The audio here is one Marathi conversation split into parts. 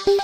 नमस्कार,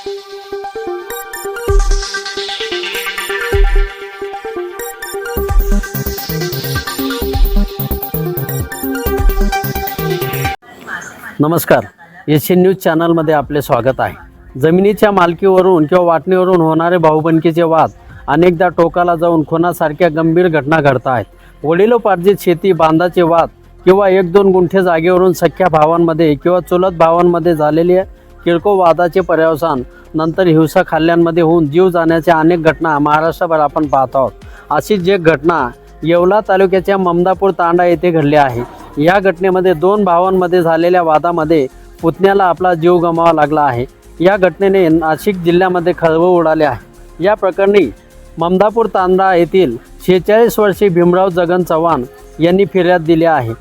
एशियन न्यूज चॅनलमध्ये आपले स्वागत आहे। जमिनीच्या मालकीवरून किंवा वाटणीवरून होणारे भाऊबंदकीचे वाद अनेकदा टोकाला जाऊन खुनासारख्या गंभीर घटना घडत आहेत। वडिलोपार्जित शेती बांधाचे वाद किंवा 1-2 गुंठे जागेवरून सख्या भावांमध्ये किंवा चुलत भावांमध्ये झालेल्या किरकोळ वादाचे पर्यवसान नंतर हिंसक हल्ल्यांमध्ये होऊन जीव जाण्याच्या अनेक घटना महाराष्ट्रभर आपण पाहत आहोत। अशीच एक घटना येवला तालुक्याच्या ममदापूर तांडा येथे घडली आहे। या घटनेमध्ये 2 भावांमध्ये झालेल्या वादामध्ये पुतण्याला आपला जीव गमवावा लागला आहे। या घटनेने नाशिक जिल्ह्यामध्ये खळबळ उडाली आहे। या प्रकरणी ममदापूर तांडा येथील 46 वर्षीय भीमराव जगन चव्हाण यांनी फिर्याद दिली आहे।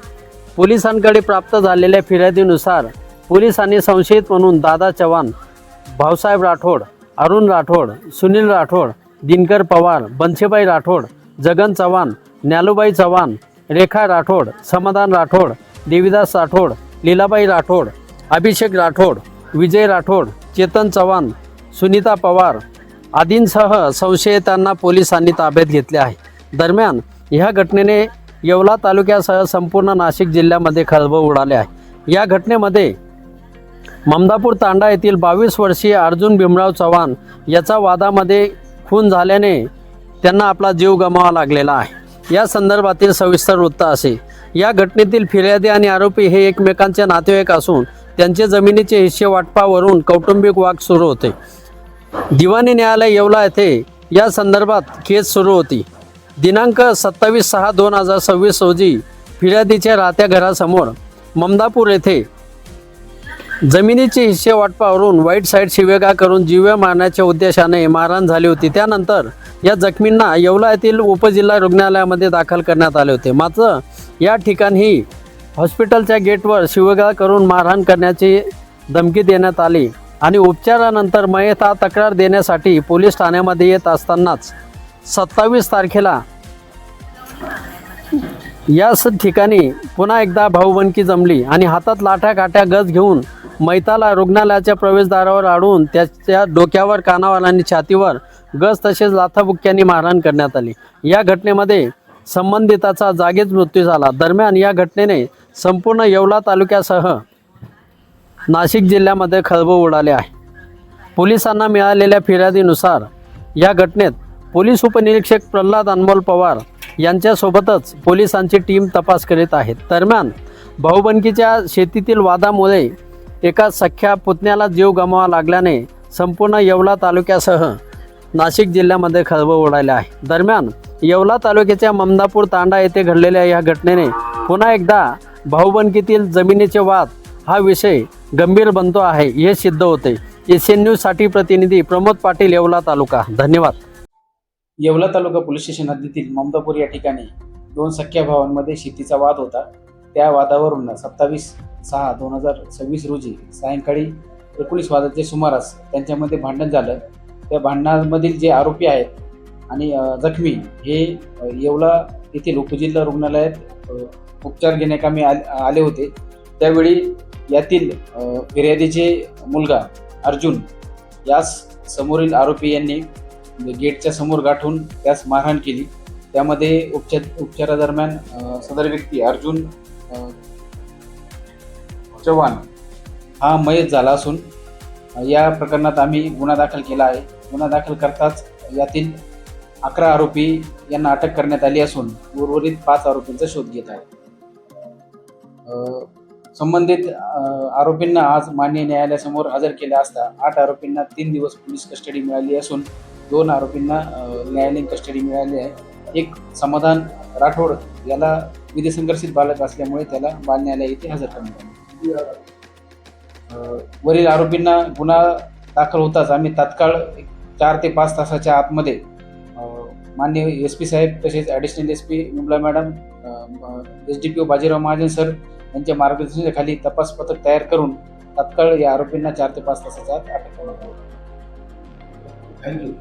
पोलिसांकडे प्राप्त झालेल्या फिर्यादीनुसार पोलिसांनी संशयित म्हणून दादा चव्हाण, भाऊसाहेब राठोड, अरुण राठोड, सुनील राठोड, दिनकर पवार, बंशीबाई राठोड, जगन चव्हाण, न्यालूबाई चव्हाण, रेखा राठोड, समाधान राठोड, देवीदास राठोड, लीलाबाई राठोड, अभिषेक राठोड, विजय राठोड, चेतन चव्हाण, सुनीता पवार आदींसह संशयितांना पोलिसांनी ताब्यात घेतले आहे। दरम्यान ह्या घटनेने येवला तालुक्यासह संपूर्ण नाशिक जिल्ह्यामध्ये खळबळ उडाली आहे। या घटनेमध्ये ममदापूर तांडा येथील 22 वर्षीय अर्जुन भीमराव चव्हाण याचा वादामध्ये खून झाल्याने त्यांना आपला जीव गमवावा लागलेला आहे। या संदर्भातील सविस्तर वृत्त असे। या घटनेतील फिर्यादी आणि आरोपी हे एकमेकांचे नातेवाईक असून त्यांचे जमिनीचे हिस्से वाटपावरून कौटुंबिक वाद सुरू होते। दिवाणी न्यायालय येवला येथे या संदर्भात केस सुरू होती। दिनांक 27/6/2026 रोजी फिर्यादीच्या राहत्या घरासमोर ममदापूर येथे जमिनीचे हिस्से वाटपावरून वाईट साईड शिवेगाळ करून जीवे मारण्याच्या उद्देशाने मारहाण झाली होती। त्यानंतर या जखमींना येवला येथील उपजिल्हा रुग्णालयामध्ये दाखल करण्यात आले होते। मात्र या ठिकाणी हॉस्पिटलच्या गेटवर शिवेगाळ करून मारहाण करण्याची धमकी देण्यात आली आणि उपचारानंतर मयत तक्रार देण्यासाठी पोलीस ठाण्यामध्ये येत असतानाच 27 तारखेला याच ठिकाणी पुन्हा एकदा भाऊबंदकी जमली आणि हातात लाठ्या काठ्या गज घेऊन मैताला रुग्णालयाच्या प्रवेशद्वारावर अडवून त्याच्या डोक्यावर, कानावर आणि छातीवर गज तसेच लाथाबुक्क्यांनी मारहाण करण्यात आली। या घटनेमध्ये संबंधिताचा जागीच मृत्यू झाला। दरम्यान या घटनेने संपूर्ण येवला तालुक्यासह नाशिक जिल्ह्यामध्ये खळबळ उडाली आहे। पोलिसांना मिळालेल्या फिर्यादीनुसार या घटनेत पोलीस उपनिरीक्षक प्रल्हाद अनमोल पवार यांच्यासोबतच पोलिसांची टीम तपास करीत आहे। दरम्यान भाऊबंदकीच्या शेतीतील वादामुळे एका सख्या पुतण्याला जीव गमवावा लागल्याने संपूर्ण येवला तालुक्यासह नाशिक जिल्ह्यामध्ये खळबळ उडाली आहे। दरम्यान येवला तालुक्याच्या ममदापूर तांडा येथे घडलेल्या या घटनेने पुन्हा एकदा भाऊबंदकीतील जमिनीचे वाद हा विषय गंभीर बनतो आहे हे सिद्ध होते। एशियन न्यूजसाठी प्रतिनिधी प्रमोद पाटील, येवला तालुका। धन्यवाद। येवला तालुका पोलीस स्टेशन हद्दीतील ममदापूर या ठिकाणी 2 सख्या भावांमध्ये शेतीचा वाद होता। त्या वादावरून 27/6/2026 रोजी सायंकाळी 19 वाजताच्या सुमारास त्यांच्यामध्ये भांडण झालं। त्या भांडणामधील जे आरोपी आहेत आणि जखमी हे येवला येथील उपजिल्हा रुग्णालयात उपचार घेण्याकामी आले होते। त्यावेळी यातील फिर्यादीचे मुलगा अर्जुन यास समोरील आरोपी यांनी गेटच्या समोर गाठून त्यास मारहाण केली। त्यामध्ये उपचारादरम्यान सदर व्यक्ती अर्जुन चव्हाण हा मयत झाला असून या प्रकरणात आम्ही गुन्हा दाखल केला आहे। गुन्हा दाखल करताच यातील 11 आरोपी यांना अटक करण्यात आली असून उर्वरित 5 आरोपींचा शोध घेत आहे। संबंधित आरोपींना आज माननीय न्यायालयासमोर हजर केले असता 8 आरोपींना 3 दिवस पोलीस कस्टडी मिळाली असून 2 आरोपींना न्यायालयीन कस्टडी मिळाली आहे। एक समाधान राठोड याला विधिसंघर्षित बालक असल्यामुळे त्याला बाल न्यायालय येथे हजर करण्यात आले। वरील आरोपींना गुन्हा दाखल होताच आम्ही तात्काळ 4 ते 5 तासाच्या आतमध्ये माननीय SP साहेब तसेच ॲडिशनल SP मुंबला madam, SDPO Bajirao Mahajan sir यांच्या मार्गदर्शनाखाली तपास पथक तयार करून तात्काळ या आरोपींना 4 ते 5 तासाच्या आत अटक करण्यात आली। थँक्यू।